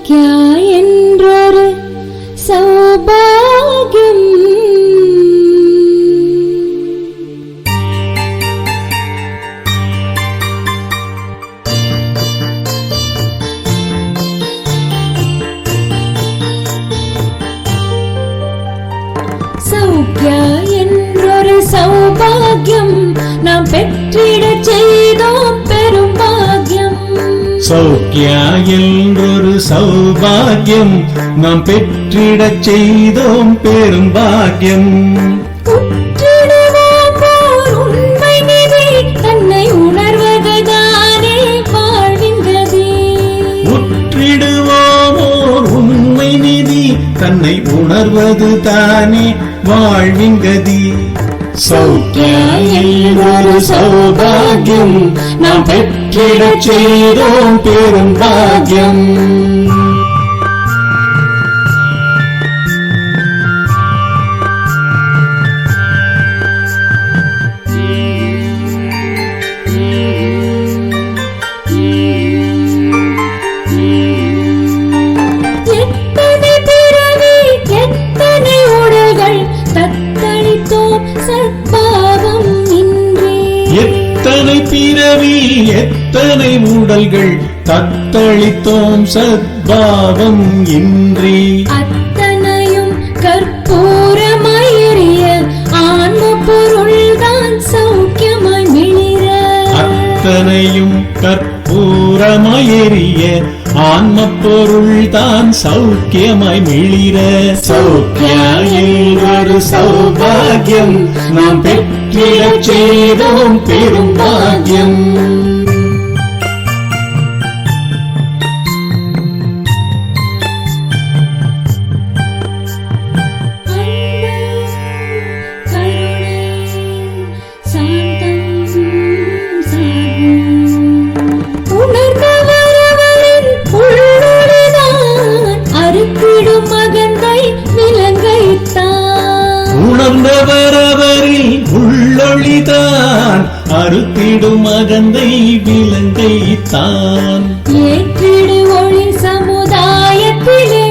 சௌக்கியா என்றொரு சௌபாகியம் சௌக்கியா என்றொரு சௌபாகியம் நாம் பெற்றிடச் செய்தோம் பெரும் பாக்கியம். சௌக்கியா என்றொரு சௌபாகியம் நாம் பெற்றிடச் செய்தோம் பெரும் பாக்கியம். உற்றிடுவோம் ஓர் உண்மை நிதி தன்னை உணர்வதுதானே வாழ்வின் கதி. உற்றிடுவோம் ஓர் உண்மை நிதி தன்னை உணர்வது தானே வாழ்வின் கதி. சௌக்கியா என்றொரு சௌபாகியம் நாம் பெற்றிடச் செய்தோம் பெரும் பாக்கியம். எத்தனை பிறவி எத்தனை உடல்கள் தத்தளித்தோம் சத்பாவம் இன்றே. எத்தனை பிறவி எத்தனை உடல்கள் தத்தளித்தோம் சத்பாவம் இன்றி. அத்தனையும் கற்பூரமாய் எரிய ஆன்ம பொருள்தான் சௌக்கியமாய் மிளிர. அத்தனையும் கற்பூரமாய் எரிய ஆன்ம பொருள்தான் சௌக்கியமாய் மிளிர. சௌக்கியா என்றொரு சௌபாகியம் நாம் பெற்றிடச் செய்தோம் பெரும் பாக்கியம். உணர்ந்தவரவரில் உள்ளொளிதான் அறுத்திடும் அகந்தை விலங்கைத்தான். ஏற்றிடு ஒளி சமுதாயத்திலே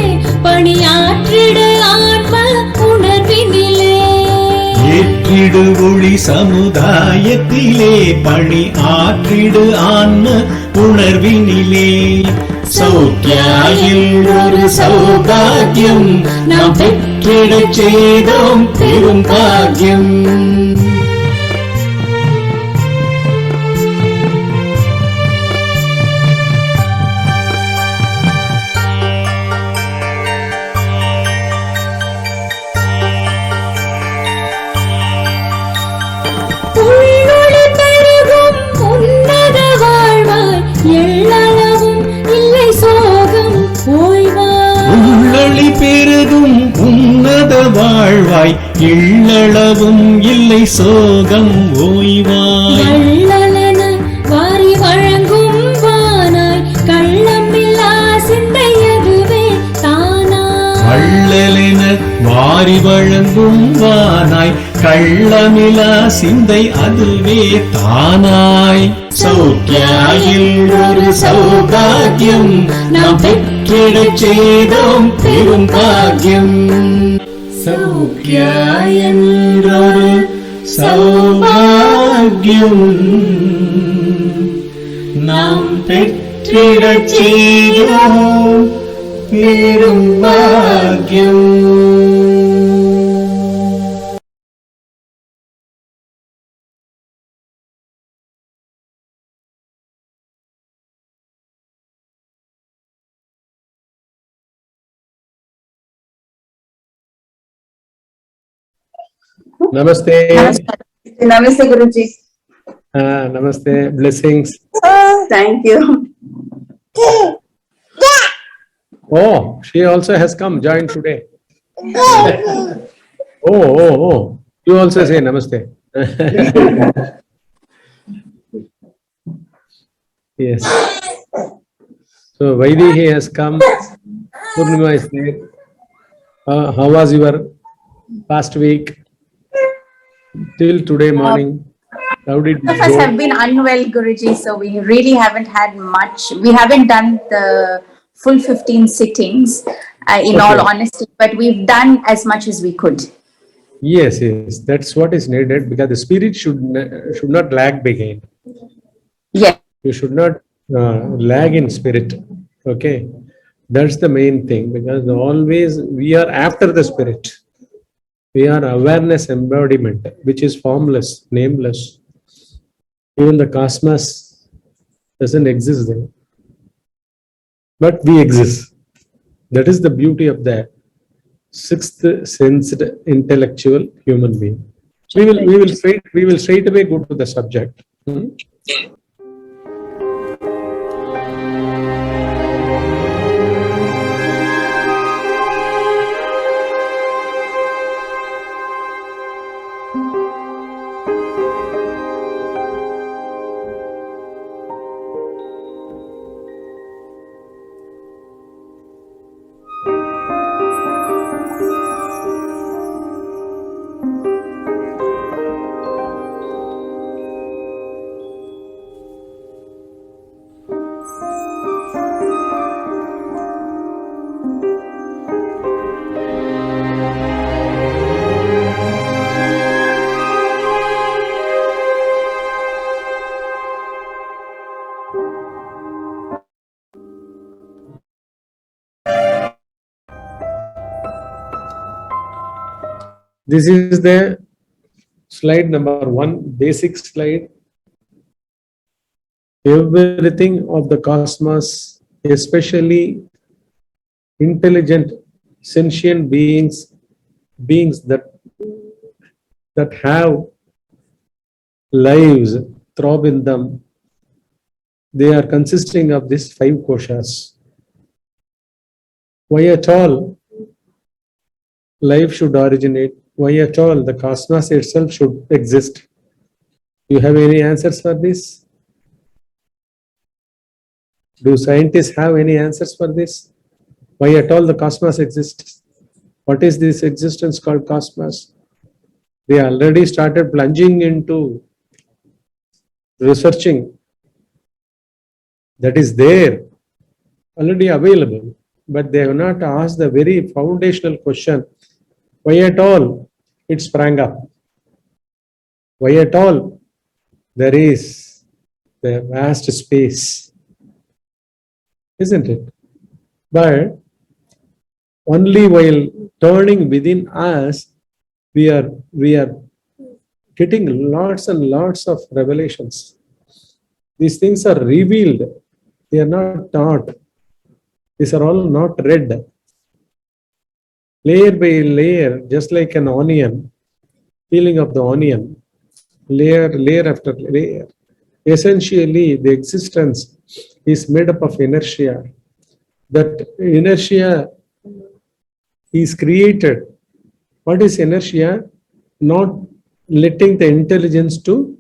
பணியாற்றிடு ஆன்ம உணர்வினிலே. ஏற்றிடு ஒளி சமுதாயத்திலே பணி ஆற்றிடு ஆன்ம உணர்வினிலே. சௌக்கியா என்றொரு சௌபாகியம் நாம் பெற்றிடச் செய்தோம் பெரும் பாக்கியம். உள்ளொளி பெருகும் உன்னத வாழ்வாய் எள்ளளவும் இல்லை சோகம் ஓய்வாய். உள்ளொளி பெருகும் உன்னத வாழ்வாய் எள்ளளவும் இல்லை சோகம் ஓய்வாய். எள்ளலன வாரி வழங்கும் வானாய் கள்ளமில்லா சிந்தை அதுவே தானாய். வள்ளலென வாரி வழங்கும் வானாய் கள்ளமிலா சிந்தை அதுவே தானாய். சௌக்கியா என்றொரு சௌபாகியம் நாம் பெற்றிடச் செய்தோம் பெரும் பாக்கியம். சௌக்கியா என்றொரு சௌபாகியம் நாம் பெற்றிடச் செய்தோம் பெரும் பாக்கியம். Namaste. Namaste, Guruji. Namaste. Blessings. Thank you. Oh, she also has come, joined today. Oh. You also say namaste. Yes. So Vaidehi has come. Purnima is there. How was your past week? Till today morning, how did it Both of us go? have been unwell, Guruji, so we really haven't had much. We haven't done the full 15 sittings, in all honesty, but we've done as much as we could. Yes, yes, that's what is needed, because the spirit should not lag behind. Yes. You should not lag in spirit. Okay, that's the main thing, because always we are after the spirit. We are awareness embodiment, which is formless, nameless. Even the cosmos doesn't exist there, but we exist. That is the beauty of the sixth sensed intellectual human being. We will straight away go to the subject. This is the slide number 1, basic slide. Everything of the cosmos, especially intelligent, sentient beings that have lives throb in them, they are consisting of these 5 koshas. Why at all life should originate? Why at all the cosmos itself should exist? Do you have any answers for this? Do scientists have any answers for this? Why at all the cosmos exists? What is this existence called cosmos? They already started plunging into researching. That is there, already available, but they have not asked the very foundational question. Why at all it sprang up? Why at all there is the vast space? Isn't it? But only while turning within us, we are getting lots and lots of revelations. These things are revealed. They are not taught. These are all not read. Layer by layer, just like an onion, peeling of the onion, layer after layer. Essentially, the existence is made up of inertia. That inertia is created. What is inertia? Not letting the intelligence to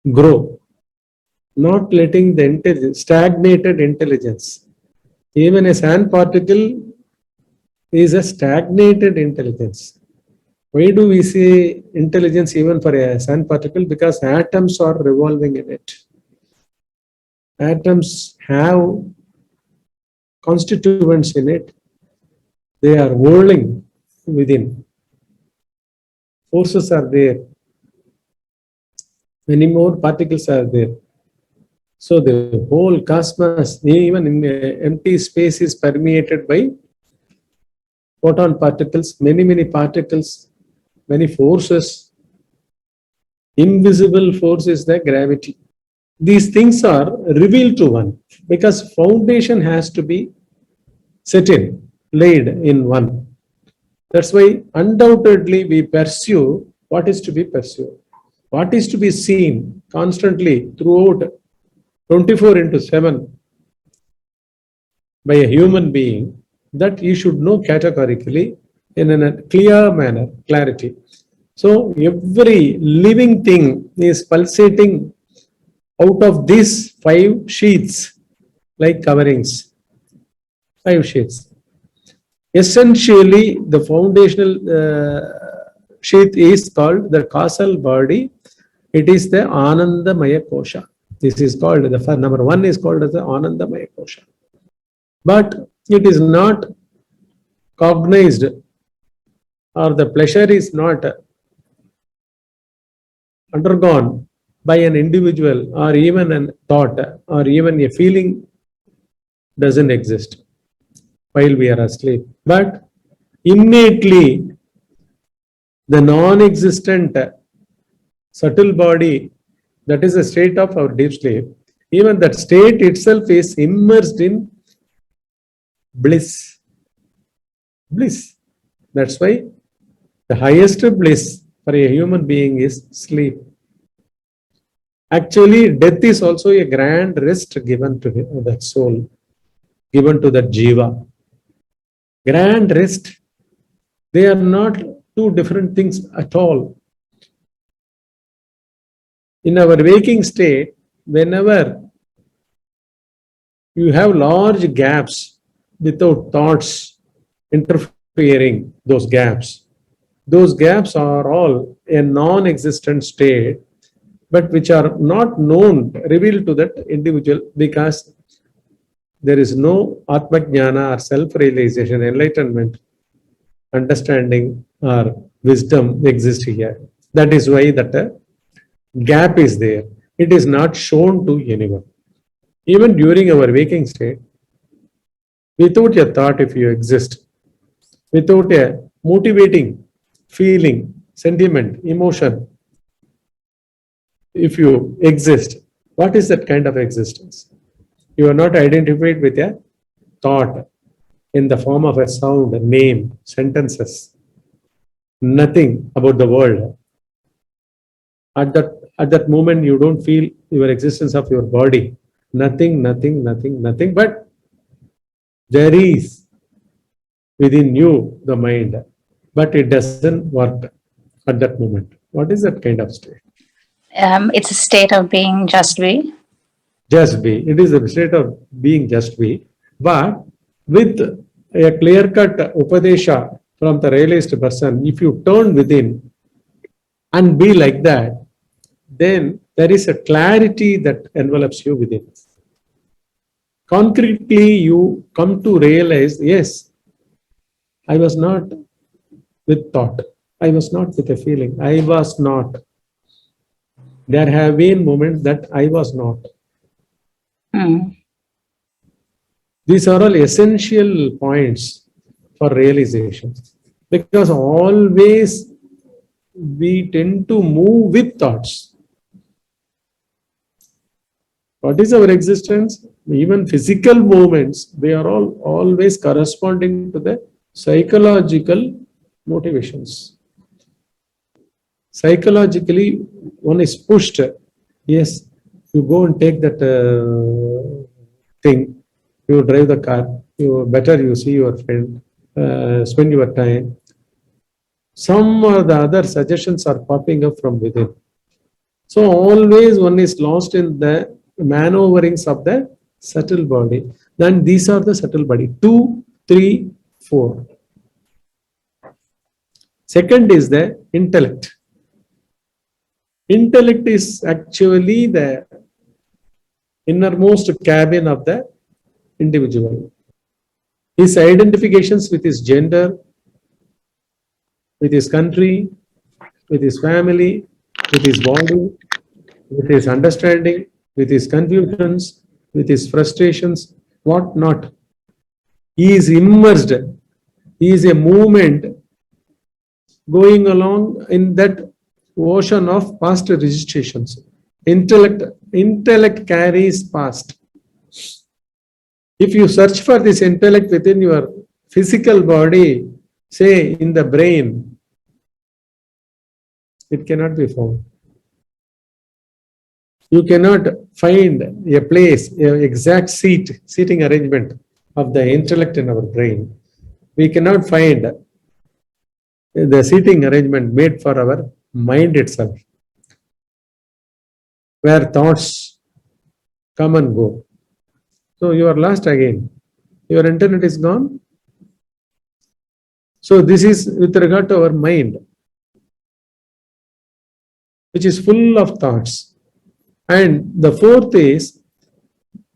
grow. Not letting the intelligence, stagnated intelligence. Even a sand particle is a stagnated intelligence. Why do we say intelligence even for a sand particle? Because atoms are revolving in it. Atoms have constituents in it. They are whirling within. Forces are there. Many more particles are there. So the whole cosmos, even in empty space, is permeated by photon particles, many particles, many forces. Invisible force is the gravity. These things are revealed to one because foundation has to be set in, laid in one. That's why undoubtedly we pursue what is to be pursued. What is to be seen constantly throughout 24/7 by a human being, that you should know categorically in a clear manner, clarity. So every living thing is pulsating out of these 5 sheets, like coverings, 5 sheets. Essentially, the foundational sheath is called the causal body. It is the Anandamaya Kosha. This is called, the number 1 is called as the Anandamaya Kosha. but it is not cognized, or the pleasure is not undergone by an individual, or even a thought, or even a feeling doesn't exist while we are asleep. But innately, the non-existent subtle body, that is a state of our deep sleep, even that state itself is immersed in bliss. Bliss. That's why the highest bliss for a human being is sleep. Actually, death is also a grand rest given to that soul, given to that jiva. Grand rest. They are not two different things at all. In our waking state, whenever you have large gaps without thoughts interfering those gaps are all a non-existent state, but which are not known, revealed to that individual, because there is no Atma Jnana or self-realization, enlightenment, understanding or wisdom exists here. That is why that gap is there. It is not shown to anyone. Even during our waking state, without a thought, if you exist, without a motivating feeling, sentiment, emotion, if you exist, what is that kind of existence? You are not identified with a thought in the form of a sound, a name, sentences, nothing about the world. At that moment, you don't feel your existence of your body. Nothing, but there is within you the mind, but it doesn't work at that moment. What is that kind of state? It's a state of being just be. Just be. It is a state of being just be, but with a clear-cut upadesha from the realized person, if you turn within and be like that, then there is a clarity that envelops you within. Concretely, you come to realize, yes, I was not with thought. I was not with a feeling. I was not. There have been moments that I was not. These are all essential points for realization, because always we tend to move with thoughts. What is our existence? Even physical movements, they are all always corresponding to the psychological motivations. Psychologically, one is pushed. Yes, you go and take that thing, you drive the car, you see your friend, spend your time. Some or the other suggestions are popping up from within. So always one is lost in the maneuverings of the subtle body. Then these are the subtle body, 2, 3, 4. Second is the intellect. Intellect is actually the innermost cabin of the individual. His identifications with his gender, with his country, with his family, with his body, with his understanding, with his confusions, with his frustrations, what not. He is immersed. He is a movement going along in that ocean of past registrations. Intellect carries past. If you search for this intellect within your physical body, say in the brain, it cannot be found. You cannot find a place, an exact seating arrangement of the intellect in our brain. We cannot find the seating arrangement made for our mind itself, where thoughts come and go. So you are lost again. Your internet is gone. So this is with regard to our mind, which is full of thoughts. And the fourth is,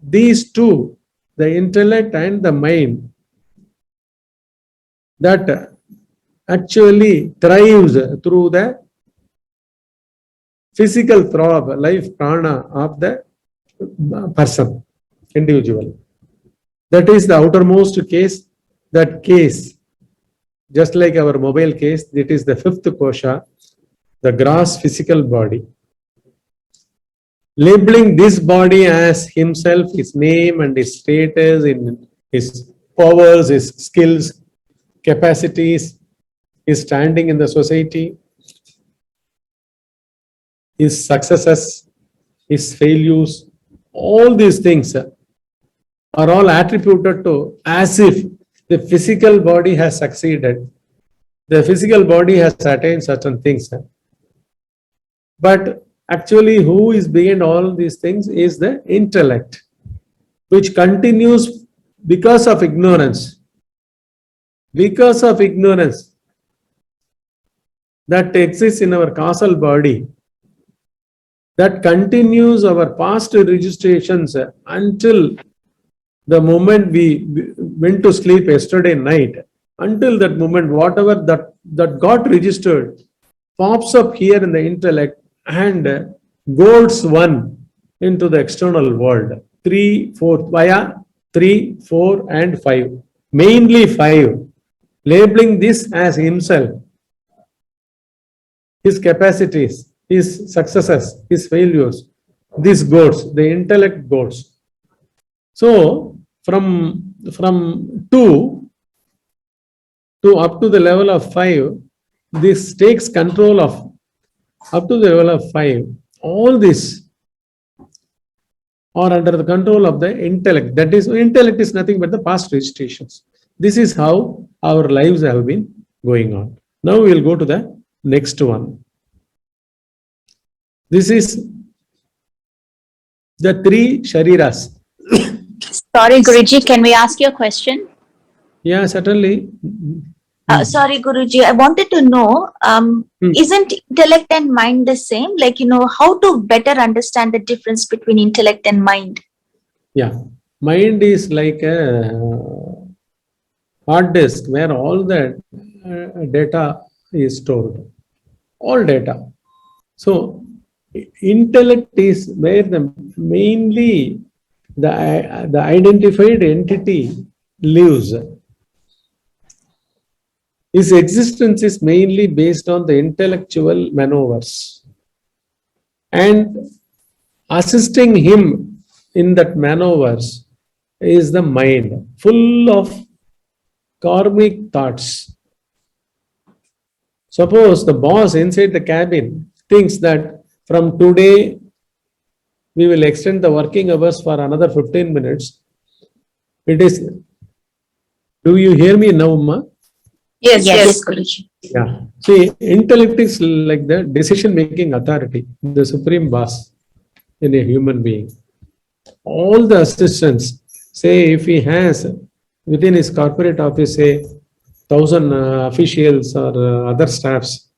these two the intellect and the mind that actually thrives through the physical throb, life prana of the person, individual. That is the outermost case. That case, just like our mobile case, it is the fifth kosha, the gross physical body. Labeling this body as himself, his name and his status, in his powers, his skills, capacities, his standing in the society, his successes, his failures, all these things are all attributed to as if the physical body has succeeded. The physical body has attained certain things. But actually, who is behind all these things is the intellect, which continues because of ignorance. Because of ignorance that exists in our causal body, that continues our past registrations until the moment we went to sleep yesterday night. Until that moment, whatever that got registered pops up here in the intellect and goes one into the external world. 3, 4, via 3, 4 and 5. Mainly 5. Labeling this as himself, his capacities, his successes, his failures. This goes, the intellect goes. So from 2 to up to the level of 5, this takes control of, up to the level of 5, all this are under the control of the intellect. That is, intellect is nothing but the past registrations. This is how our lives have been going on. Now we will go to the next one. This is the 3 shariras. Sorry, Guruji, can we ask you a question? Yeah, certainly. Sorry, Guruji, I wanted to know, isn't intellect and mind the same? Like, how to better understand the difference between intellect and mind? Yeah, mind is like a hard disk where all the data is stored, all data. So intellect is where mainly the identified entity lives. His existence is mainly based on the intellectual maneuvers, and assisting him in that maneuvers is the mind, full of karmic thoughts. Suppose the boss inside the cabin thinks that from today we will extend the working hours for another 15 minutes. It is, do you hear me now, Ma? Yes, Guruji. Yeah. See, intellect is like the decision-making authority, the supreme boss in a human being. All the assistants, say if he has within his corporate office, say 1,000 officials or other staffs,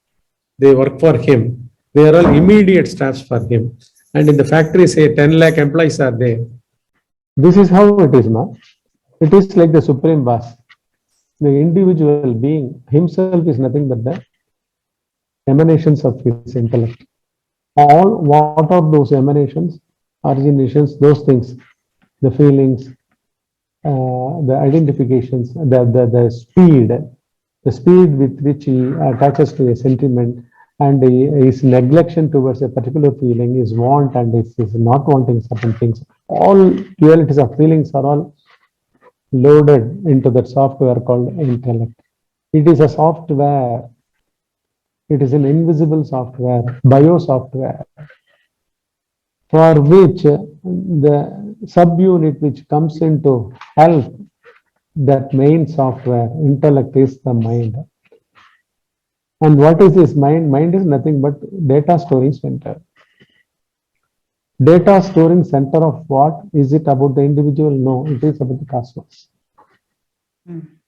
they work for him. They are all immediate staffs for him. And in the factory, say 10 lakh employees are there. This is how it is, Ma. It is like the supreme boss. The individual being himself is nothing but the emanations of his intellect. All, what are those emanations, originations, those things, the feelings, the identifications, the speed with which he attaches to a sentiment, and his neglection towards a particular feeling, his want and his not wanting certain things. All dualities of feelings are all loaded into that software called intellect. It is a software. It is an invisible software, bio-software, for which the subunit which comes into help that main software, intellect, is the mind. And what is this mind? Mind is nothing but data storing center. Data storing center of what? Is it about the individual? No, it is about the cosmos.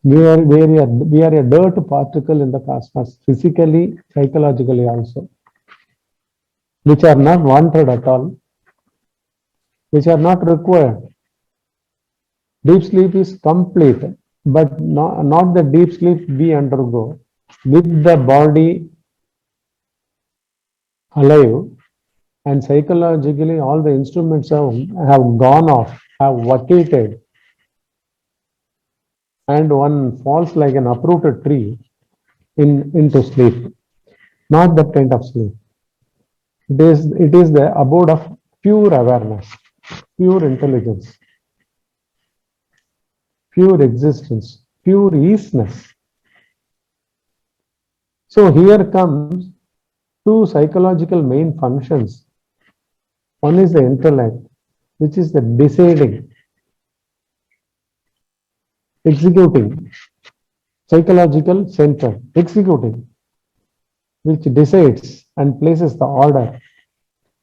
We are a dirt particle in the cosmos, physically, psychologically also, which are not wanted at all, which are not required. Deep sleep is complete, but not the deep sleep we undergo with the body alive, and psychologically all the instruments have gone off, have vacated, and one falls like an uprooted tree into sleep. Not that kind of sleep. It is the abode of pure awareness, pure intelligence, pure existence, pure easiness. So here comes two psychological main functions. One is the intellect, which is the deciding, executing, psychological center, executing, which decides and places the order.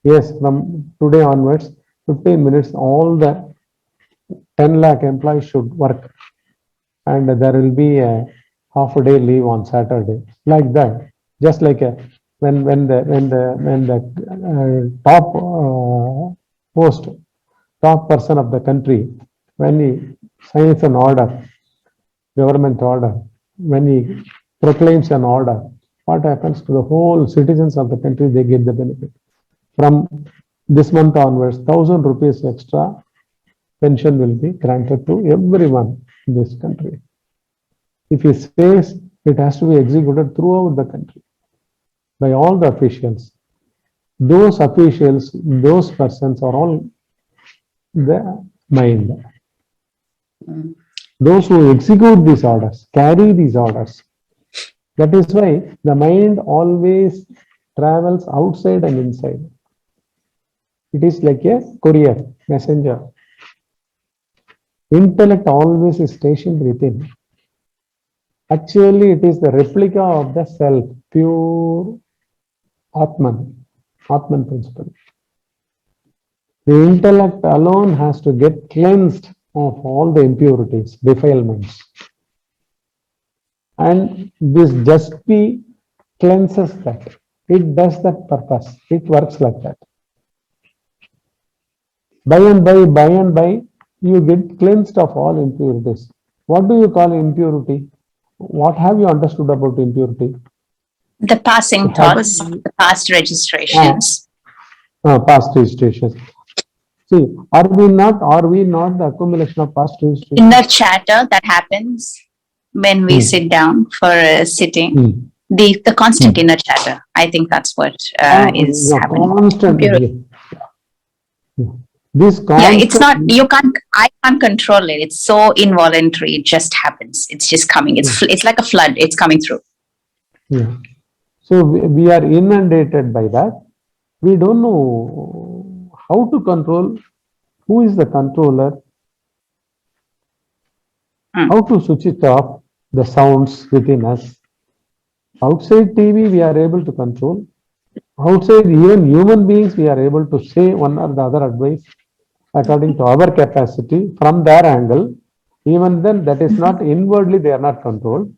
Yes, from today onwards, 15 minutes, all the 10 lakh employees should work, and there will be a half a day leave on Saturday, like that. Just like when the top top person of the country, when he signs an order, government order, when he proclaims an order, what happens to the whole citizens of the country? They get the benefit. From this month onwards, 1,000 rupees extra pension will be granted to everyone in this country. If he says, it has to be executed throughout the country by all the officials. Those officials, those persons are all the mind. Those who execute these orders, carry these orders. That is why the mind always travels outside and inside. It is like a courier, messenger. Intellect always is stationed within. Actually, it is the replica of the self, pure Atman principle. The intellect alone has to get cleansed of all the impurities, defilements. And this just be cleanses that. It does that purpose. It works like that. By and by, you get cleansed of all impurities. What do you call impurity? What have you understood about impurity? The passing thoughts, the past registrations. Past registrations. See, are we not the accumulation of past registrations? Inner chatter that happens when we sit down for a sitting. The constant inner chatter. I think that's what is happening. Constant. This constant, it's not, I can't control it. It's so involuntary. It just happens. It's just coming. It's like a flood. It's coming through. Yeah. So we are inundated by that. We don't know how to control. Who is the controller? How to switch it off, the sounds within us. Outside TV, we are able to control. Outside even human beings, we are able to say one or the other advice according to our capacity from their angle. Even then, that is not inwardly, they are not controlled.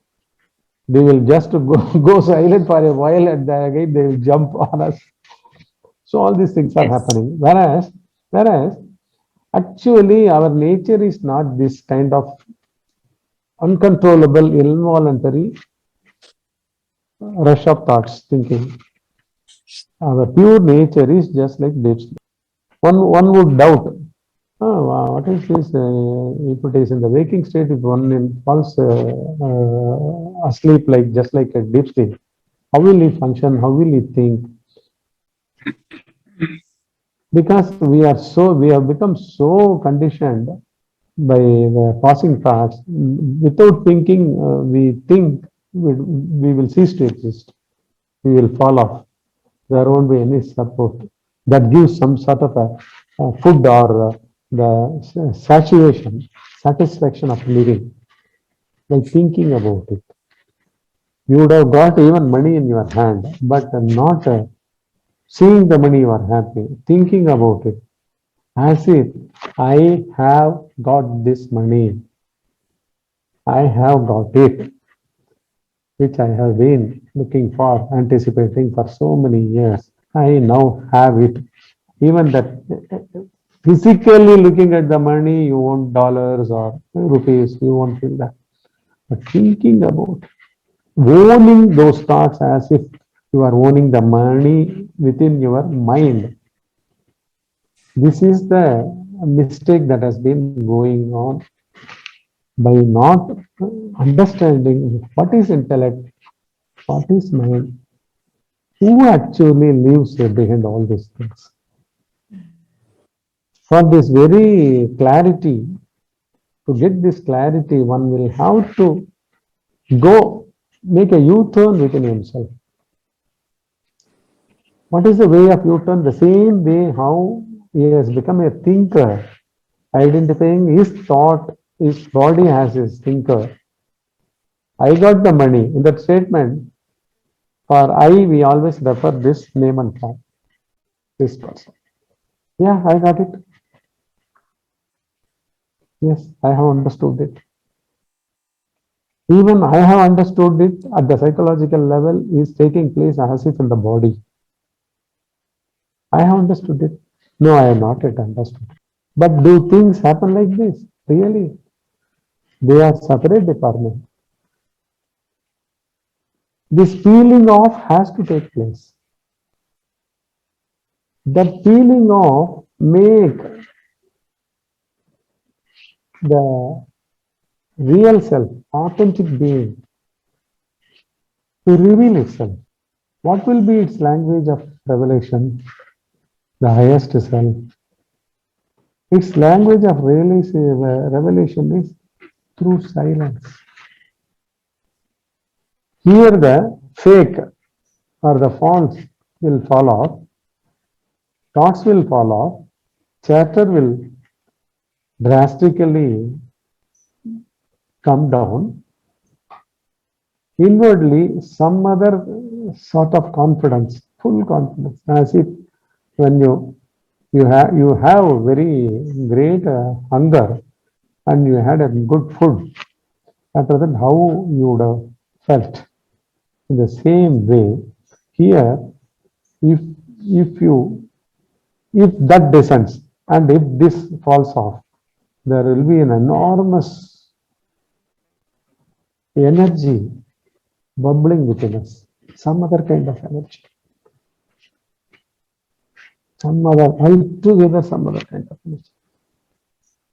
They will just go silent for a while, and then again they will jump on us. So all these things are happening. Whereas actually our nature is not this kind of uncontrollable, involuntary rush of thoughts, thinking. Our pure nature is just like deep sleep. One would doubt, what is this? If it is in the waking state, if one falls asleep just like a deep sleep, how will he function? How will he think? Because we have become so conditioned by the passing thoughts. Without thinking, we think we will cease to exist. We will fall off. There won't be any support. That gives some sort of a food or the satisfaction of living by thinking about it. You would have got even money in your hand, but not seeing the money you are happy, thinking about it. As if I have got this money, I have got it, which I have been looking for, anticipating for so many years. I now have it. Even that physically looking at the money, you want dollars or rupees, you won't feel that. But thinking about owning those thoughts as if you are owning the money within your mind. This is the mistake that has been going on by not understanding what is intellect, what is mind, who actually lives behind all these things. For this very clarity, to get this clarity, one will have to go make a U-turn within himself. What is the way of U-turn? The same way how he has become a thinker, identifying his thought, his body as his thinker. I got the money. In that statement, for I, we always refer this name and form. This person. Yeah, I got it. Yes, I have understood it. Even I have understood it at the psychological level is taking place as if in the body. I have understood it. No, I have not yet understood. But do things happen like this? Really? They are separate departments. This feeling of has to take place. That feeling of make the real self, authentic being, to reveal itself. What will be its language of revelation? The highest self. Its language of revelation is through silence. Here the fake or the false will fall off, thoughts will fall off, chatter will drastically come down. Inwardly, some other sort of confidence, full confidence, as if when you have very great hunger and you had a good food. After that, how you would have felt. In the same way, here, if that descends and if this falls off, there will be an enormous energy bubbling within us, some other kind of energy, some other altogether some other kind of energy.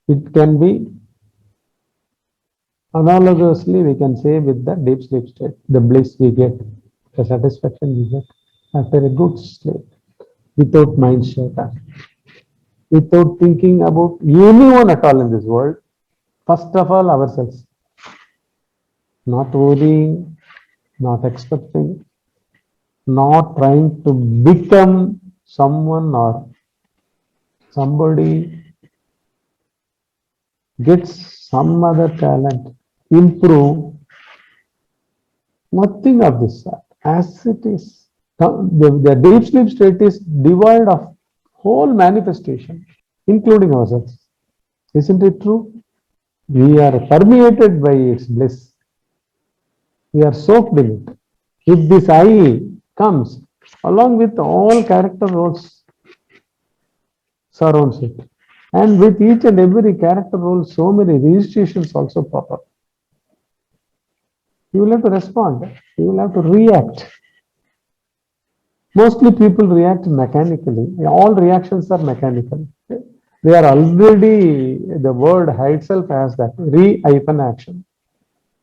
It can be analogously, we can say with the deep sleep state, the bliss we get, the satisfaction we get after a good sleep, without mind shatter, without thinking about anyone at all in this world. First of all, ourselves. Not worrying, not expecting, not trying to become someone or somebody, get some other talent, improve. Nothing of this sort. As it is, the deep sleep state is devoid of whole manifestation, including ourselves. Isn't it true? We are permeated by its bliss. We are soaked in it. If this I comes, along with all character roles surrounds it. And with each and every character role, so many registrations also pop up. You will have to respond. You will have to react. Mostly people react mechanically. All reactions are mechanical. They are already, the word itself has that re-action.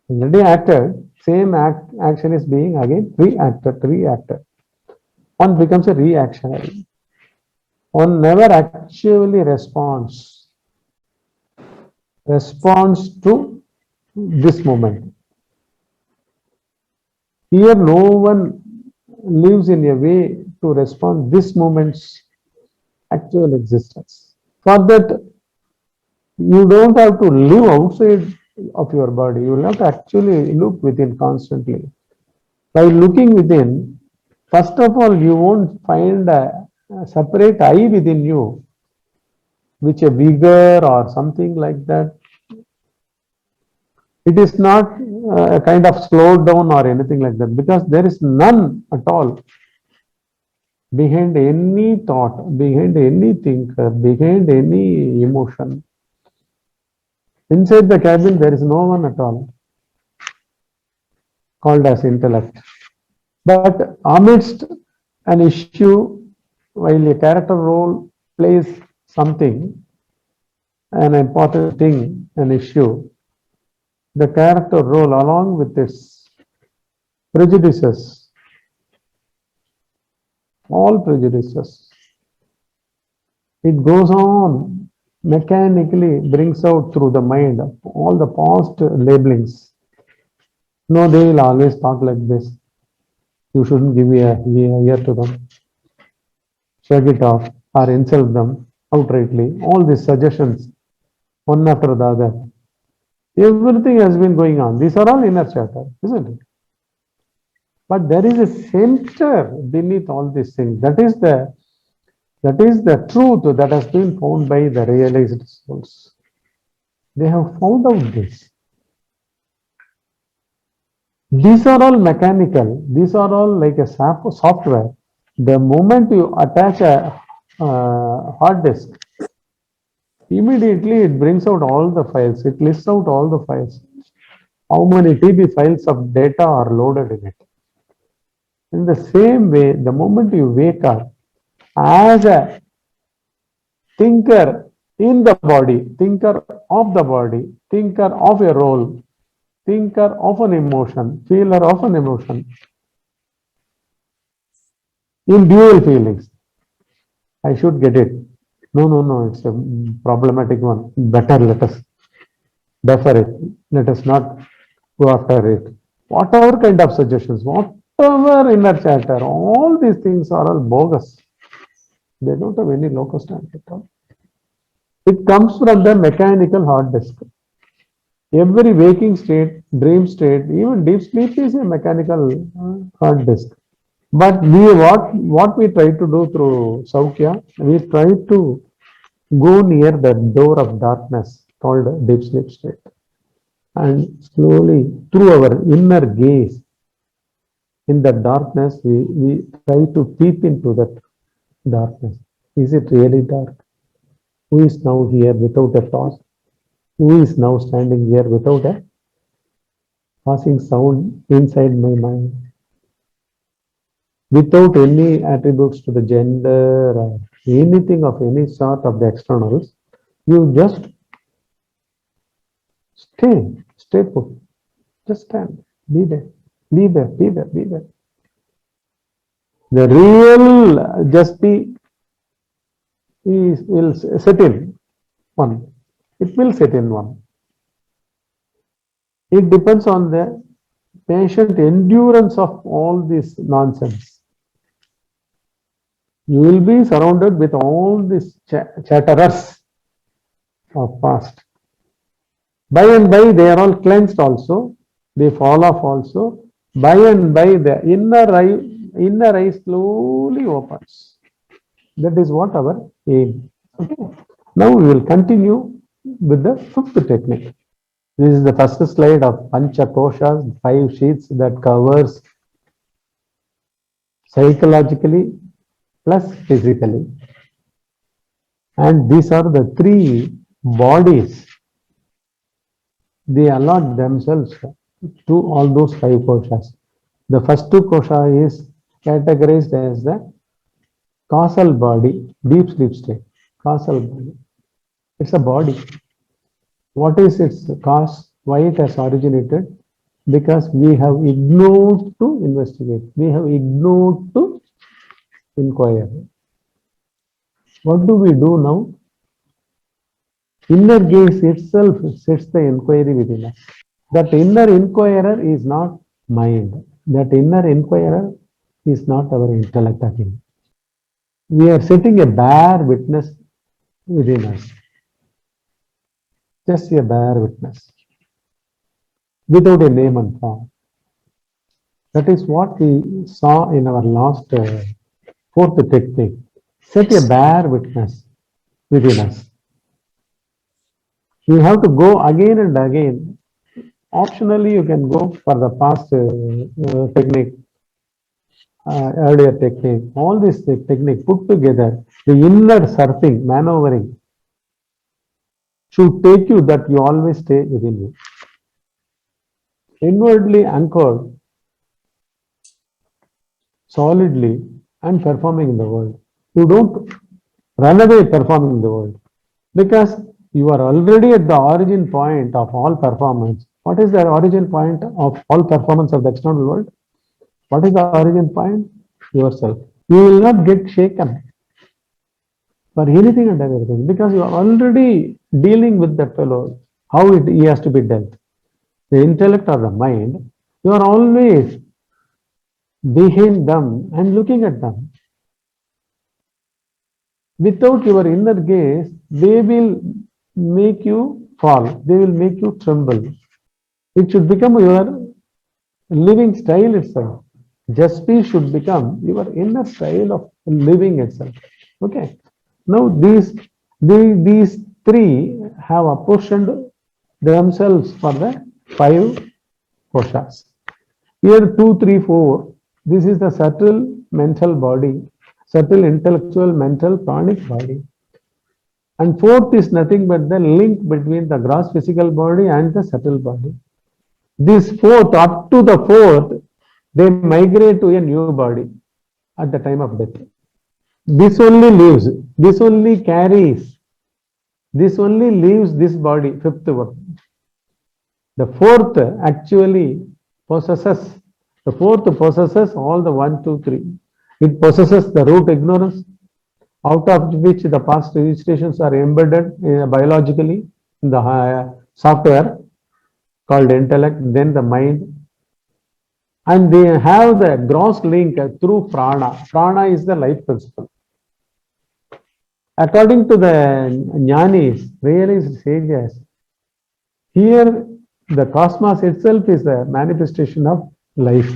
Already acted, same action is being again reacted. One becomes a reactionary. One never actually responds to this moment. Here no one lives in a way to respond this moment's actual existence. For that, you don't have to live outside of your body. You will have to actually look within constantly. By looking within, first of all, you won't find a separate I within you, which a vigor or something like that. It is not a kind of slowed down or anything like that, because there is none at all. behind any thought, behind any thinker, behind any emotion. Inside the cabin, there is no one at all called as intellect. But amidst an issue, while a character role plays something, an important thing, an issue, the character role along with its prejudices, all prejudices, it goes on mechanically, brings out through the mind all the past labelings. No, they will always talk like this. You shouldn't give ear to them. Shrug it off or insult them outrightly. All these suggestions, one after the other. Everything has been going on. These are all inner chatter, isn't it? But there is a center beneath all these things. That is the truth that has been found by the realized souls. They have found out this. These are all mechanical. These are all like a software. The moment you attach a hard disk, immediately it brings out all the files. It lists out all the files. How many TB files of data are loaded in it. In the same way, the moment you wake up as a thinker in the body, thinker of the body, thinker of a role, thinker of an emotion, feeler of an emotion, in dual feelings. I should get it. No, it's a problematic one. Better let us defer it. Let us not go after it. Whatever kind of suggestions, whatever inner chatter, all these things are all bogus. They don't have any locus stance at all. It comes from the mechanical hard disk. Every waking state, dream state, even deep sleep is a mechanical hard disk. But what we try to do through Soukya, we try to go near the door of darkness called deep sleep state. And slowly, through our inner gaze, in the darkness, we try to peep into that darkness. Is it really dark? Who is now here without a thought? Who is now standing here without a passing sound inside my mind? Without any attributes to the gender or anything of any sort of the externals, you just stay put. Just stand, be there, be there, be there, be there. The real just be will set in one. It will set in one. It depends on the patient endurance of all this nonsense. You will be surrounded with all these chatterers of past. By and by, they are all cleansed also. They fall off also. By and by, the inner eye slowly opens. That is what our aim. Okay. Now we will continue with the fifth technique. This is the first slide of Pancha Koshas, 5 sheets that covers psychologically plus physically. And these are the 3 bodies. They allot themselves to all those 5 koshas. The first 2 kosha is categorized as the causal body, deep sleep state. Causal body. It's a body. What is its cause? Why it has originated? Because we have ignored to investigate. We have ignored to inquire. What do we do now? Inner gaze itself sets the inquiry within us. That inner inquirer is not mind. That inner inquirer is not our intellect again. We are setting a bare witness within us. Just a bare witness. Without a name and form. That is what we saw in our last 4th technique. Set a bare witness within us. You have to go again and again. Optionally, you can go for the past technique. earlier technique, all this technique put together, the inner surfing, maneuvering, should take you that you always stay within you. Inwardly anchored, solidly, and performing in the world. You don't run away performing in the world, because you are already at the origin point of all performance. What is the origin point of all performance of the external world? What is the origin point? Yourself. You will not get shaken for anything and everything, because you are already dealing with that fellow, how he has to be dealt. The intellect or the mind, you are always behind them and looking at them. Without your inner gaze, they will make you fall, they will make you tremble. It should become your living style itself. Just be should become your inner style of living itself. Okay. Now these three have apportioned themselves for the 5 koshas. Here 2, 3, 4. This is the subtle mental body, subtle intellectual, mental, pranic body. And 4th is nothing but the link between the gross physical body and the subtle body. This 4th, up to the 4th, they migrate to a new body at the time of death. This only lives, this only carries, this only leaves this body, 5th one. The 4th actually possesses, the 4th possesses all the 1, 2, 3. It possesses the root ignorance, out of which the past registrations are embedded biologically in the software called intellect, then the mind. And they have the gross link through prana. Prana is the life principle. According to the jnanis, realized sages, here the cosmos itself is a manifestation of life,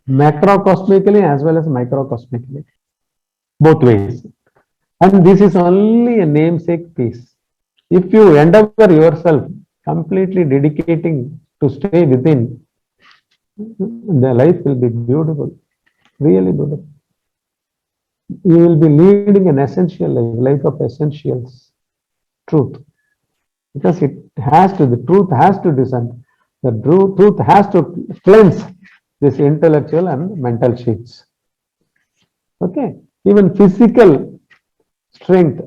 macrocosmically as well as microcosmically, both ways. And this is only a namesake piece. If you endeavor yourself completely dedicating to stay within, the life will be beautiful, really beautiful. You will be leading an essential life, life of essentials, truth. Because it has to, the truth has to descend. The truth has to cleanse this intellectual and mental sheets. Okay. Even physical strength.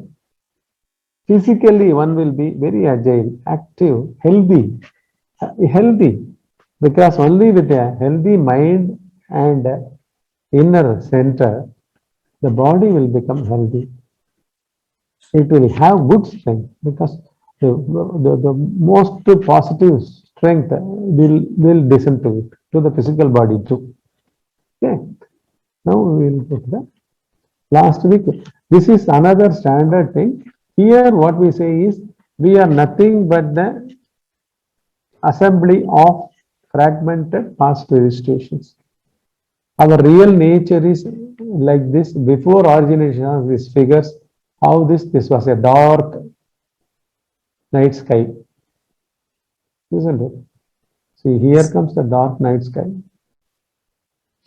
Physically, one will be very agile, active, healthy. Healthy. Because only with a healthy mind and inner center, the body will become healthy. It will have good strength, because the most positive strength will descend to it, to the physical body too. Okay. Now we will go to the last week. This is another standard thing. Here what we say is, we are nothing but the assembly of fragmented past registrations. Our real nature is like this. Before origination of these figures, how this was a dark night sky, isn't it? See, here comes the dark night sky,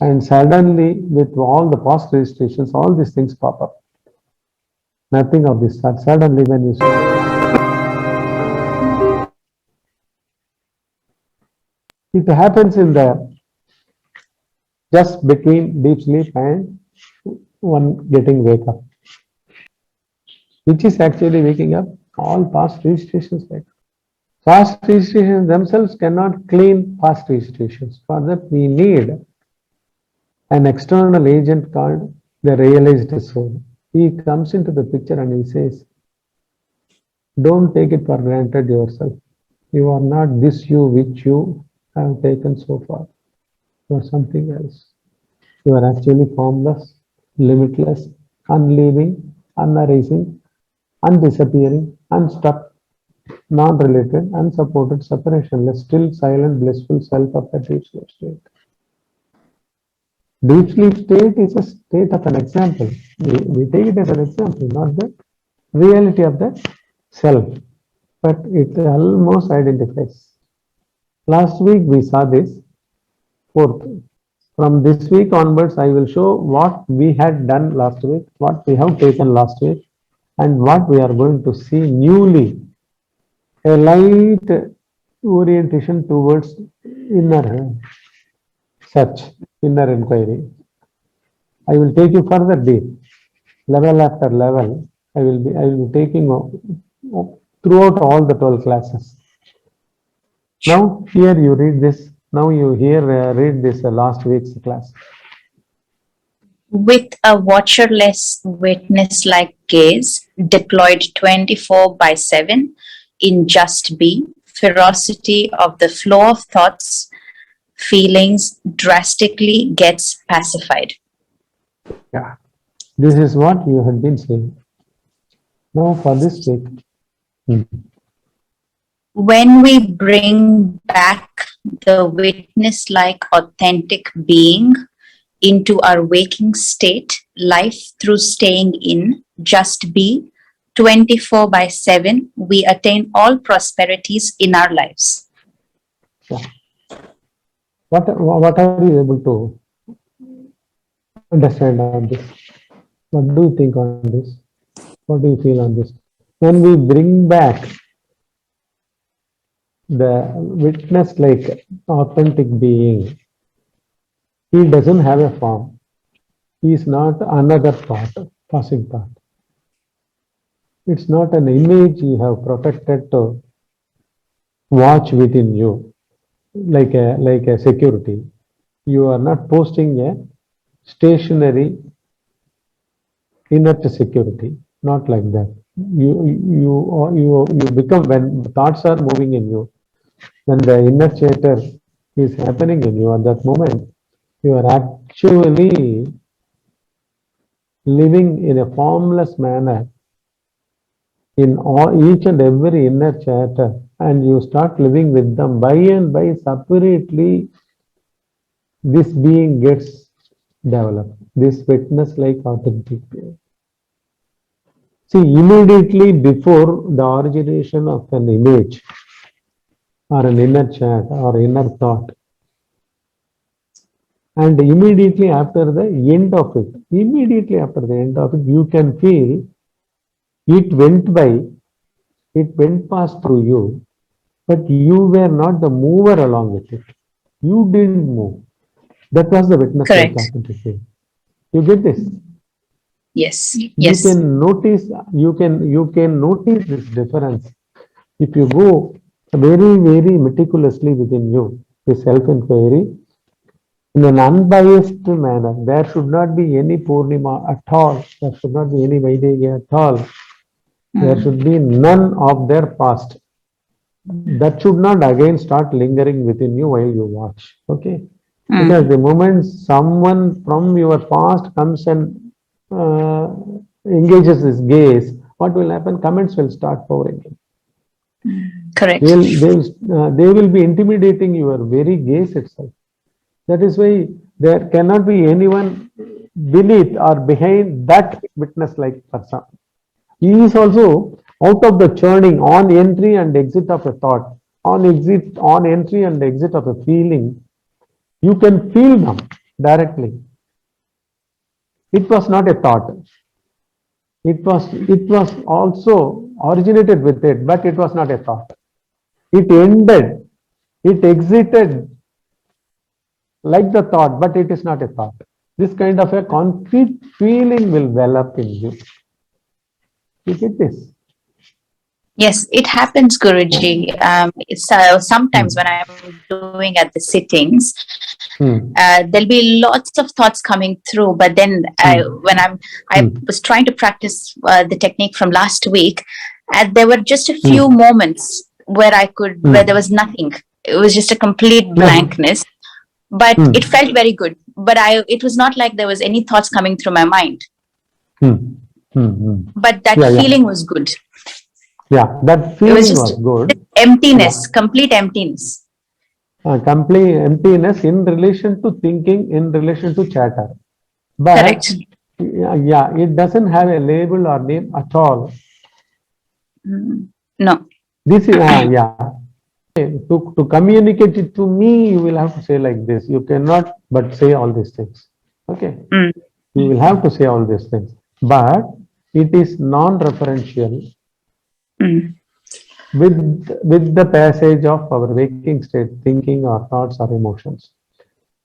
and suddenly with all the past registrations, all these things pop up. Nothing of this. Suddenly when you see, it happens in the just between deep sleep and one getting wake up. Which is actually waking up? All past registrations. Past registrations themselves cannot clean past registrations. For that we need an external agent called the realized soul. He comes into the picture and he says, don't take it for granted yourself. You are not this you which you have taken so far. You are something else. You are actually formless, limitless, unliving, unarising, undisappearing, unstuck, non-related, unsupported, separationless, still, silent, blissful self of the deep sleep state. Deep sleep state is a state of an example. We take it as an example, not the reality of the self, but it almost identifies. Last week we saw this 4th From this week onwards, I will show what we had done last week, what we have taken last week, and what we are going to see newly. A light orientation towards inner search, inner inquiry. I will take you further deep, level after level. I will be taking throughout all the 12 classes. Now here you read this. Now you read this last week's class. With a watcherless, witness-like gaze deployed 24/7 in just be, ferocity of the flow of thoughts, feelings drastically gets pacified. Yeah, this is what you had been saying. Now for this week. When we bring back the witness-like authentic being into our waking state, life through staying in, just be, 24/7, we attain all prosperities in our lives. Yeah. What are you able to understand on this? What do you think on this? What do you feel on this? When we bring back the witness like authentic being, he doesn't have a form. He is not another thought, passing thought. It's not an image you have protected to watch within you, like a security. You are not posting a stationary inert security, not like that. You become, when thoughts are moving in you, when the inner chatter is happening in you at that moment, you are actually living in a formless manner in each and every inner chatter, and you start living with them. By and by, separately, this being gets developed, this witness like authentic being. See, immediately before the origination of an image or an inner chat or inner thought, and immediately after the end of it, you can feel it went by, it went past through you, but you were not the mover along with it. You didn't move. That was the witness. Correct. You get this? Yes. Yes. You can notice this difference if you go very, very meticulously within you, the self-inquiry, in an unbiased manner. There should not be any Purnima at all. There should not be any Vaidegi at all. There should be none of their past. That should not again start lingering within you while you watch. Okay? Because the moment someone from your past comes and engages his gaze, what will happen? Comments will start pouring in. Correct. They will be intimidating your very gaze itself. That is why there cannot be anyone beneath or behind that witness-like person. He is also out of the churning, on entry and exit of a thought, on entry and exit of a feeling. You can feel them directly. It was not a thought. It was also originated with it, but it was not a thought. It ended, it exited like the thought, but it is not a thought. This kind of a concrete feeling will well up in you. You get this? Yes, it happens, Guruji. Sometimes when I'm doing at the sittings, there'll be lots of thoughts coming through. But then when I was trying to practice the technique from last week, there were just a few moments where where there was nothing. It was just a complete blankness. But it felt very good. But it was not like there was any thoughts coming through my mind. But that feeling was good. Yeah, that feeling was good. Emptiness, complete emptiness. Complete emptiness in relation to thinking, in relation to chatter. But correct. Yeah, it doesn't have a label or name at all. No. This is yeah. To communicate it to me, you will have to say like this. You cannot but say all these things. Okay. Mm. You will have to say all these things. But it is non-referential Mm. with the passage of our waking state, thinking or thoughts or emotions.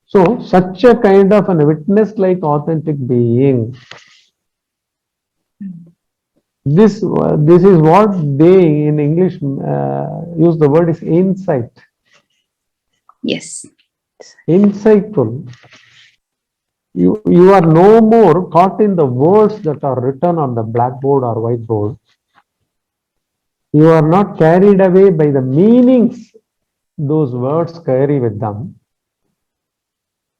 So such a kind of a witness-like authentic being, this is what they in English use the word is insight. Yes. Insightful. You are no more caught in the words that are written on the blackboard or whiteboard. You are not carried away by the meanings those words carry with them.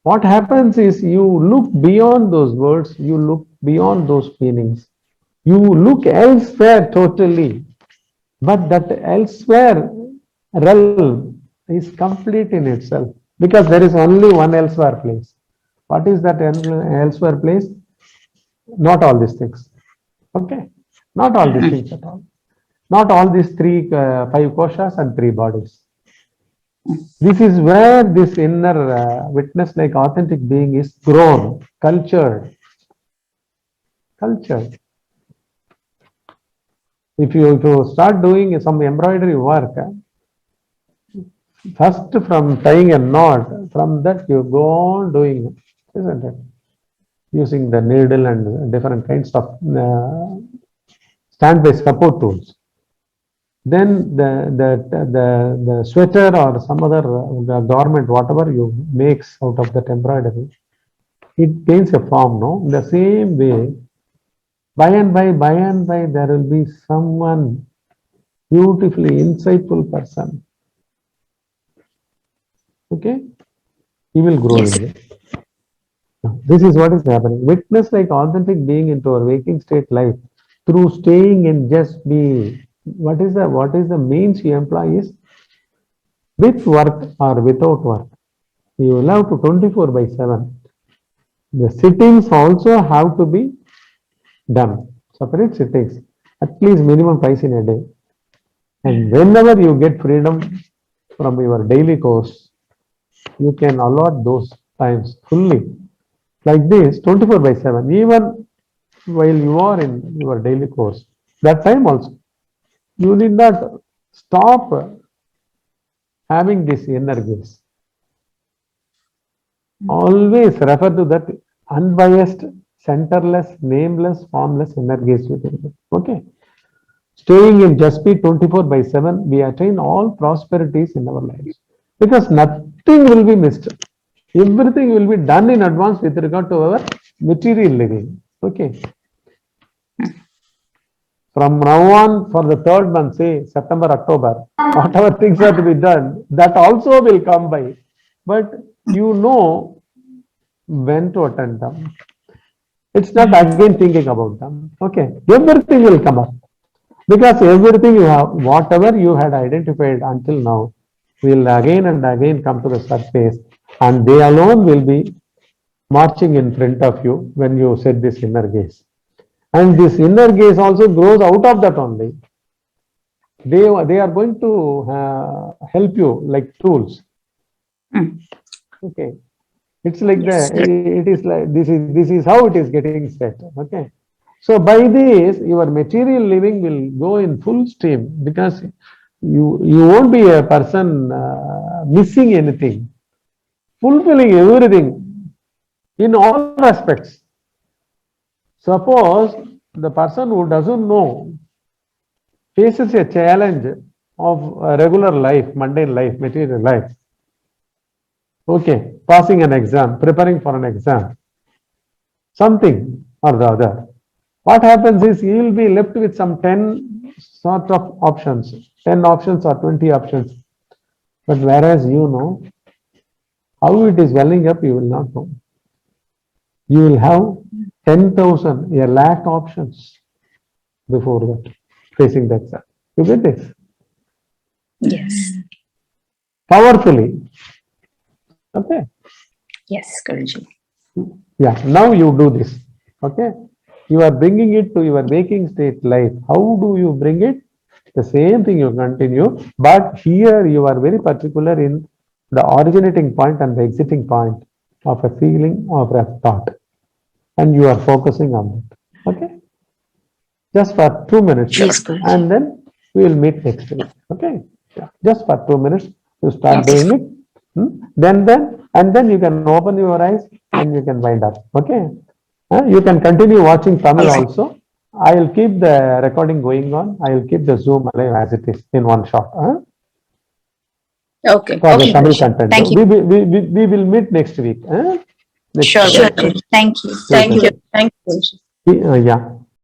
What happens is you look beyond those words, you look beyond those meanings. You look elsewhere totally, but that elsewhere realm is complete in itself because there is only one elsewhere place. What is that elsewhere place? Not all these things. Okay, not all these things at all. Not all these five koshas and three bodies. This is where this inner witness-like authentic being is grown, cultured. Cultured. If you start doing some embroidery work, first from tying a knot, from that you go on doing, isn't it? Using the needle and different kinds of stand-by support tools. Then the sweater or some other garment, whatever you makes out of that embroidery, it gains a form, no? In the same way, by and by, there will be someone beautifully insightful person. Okay? He will grow Yes. in it. This is what is happening. Witness like authentic being into our waking state life through staying in just being. What is the means you employ is with work or without work. You will have to 24/7. The sittings also have to be done. Separate sittings, at least minimum twice in a day. And whenever you get freedom from your daily course, you can allot those times fully. Like this, 24/7, even while you are in your daily course, that time also, you need not stop having this inner gaze. Always refer to that unbiased, centerless, nameless, formless inner gaze within you. Okay. Staying in just be 24/7, we attain all prosperities in our lives because nothing will be missed. Everything will be done in advance with regard to our material living. Okay. From now on, for the third month, say September, October, whatever things are to be done, that also will come by. But you know when to attend them. It's not again thinking about them. Okay. Everything will come up. Because everything you have, whatever you had identified until now, will again and again come to the surface, and they alone will be marching in front of you when you set this inner gaze. And this inner gaze also grows out of that only. They are going to help you like tools. Okay. It's like Yes. it is like this is how it is getting set. Okay. So by this, your material living will go in full stream because you won't be a person missing anything, fulfilling everything in all aspects. Suppose the person who doesn't know faces a challenge of regular life, mundane life, material life. Okay, passing an exam, preparing for an exam, something or the other. What happens is he will be left with some 10 sort of options, 10 options or 20 options. But whereas you know how it is welling up, you will not know. You will have 10,000, a lakh options before that, facing the exam. You get this? Yes. Powerfully. Okay. Yes, Guruji. Yeah, now you do this. Okay. You are bringing it to your waking state life. How do you bring it? The same thing you continue, but here you are very particular in the originating point and the exiting point of a feeling or a thought, and you are focusing on it. Okay, just for 2 minutes, Yes, Guruji. and then we will meet next week. Okay, yeah. Just for 2 minutes you start doing it. Then you can open your eyes and you can wind up. Okay, you can continue watching Tamil also. I will keep the recording going on. I will keep the Zoom alive as it is in one shot. Okay. For the Okay, Tamil Guruji. content. Thank you. We will meet next week. Next Sure. week. Sure. Thank you. Thank you. Thank you. Yeah.